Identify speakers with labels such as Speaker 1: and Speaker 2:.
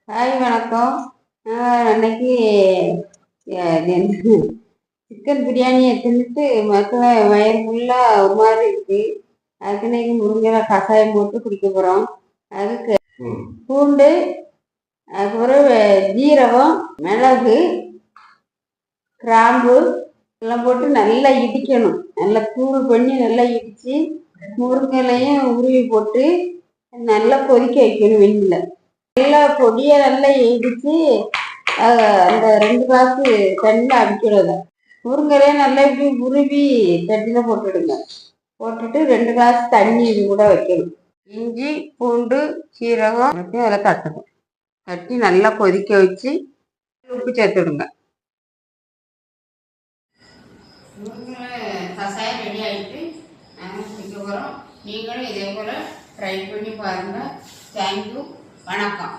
Speaker 1: Hi வணக்கம். அன்னைக்கு chicken பிரியாணியை தின்னுட்டு மக்களை வயிறு ஃபுல்லாக ஒரு மாதிரி இருக்கு. அதுக்கு இன்னைக்கு முருங்கை கஷாயம் போட்டு குடிக்க போகிறோம். அதுக்கு பூண்டு, அதுக்கப்புறம் ஜீரகம், மிளகு, கிராம்பு எல்லாம் போட்டு நல்லா இடிக்கணும். நல்லா தூள் பண்ணி நல்லா இடித்து முருங்கைலையும் உருவி போட்டு நல்லா கொதிக்க வைக்கணும். வெண்ணில் நல்லா பொடியை நல்லா இடித்து அந்த 2 கிளாஸ் தண்ணியில் அடிக்கிடுங்க. முருங்கையே நல்லா இப்படி உருவி தண்ணியில் போட்டுடுங்க. போட்டுட்டு 2 கிளாஸ் தண்ணி இது கூட வைக்கணும். இஞ்சி, பூண்டு, சீரகம் அதில் தட்டணும். தட்டி நல்லா கொதிக்க வச்சு உப்பு சேர்த்துடுங்க. முருங்கை கஷாயம் ரெடி ஆகிட்டு நாங்கள் குடிக்க போகிறோம். நீங்களும் இதே போல் ட்ரை பண்ணி பாருங்கள். தேங்க்யூ. வணக்கம்.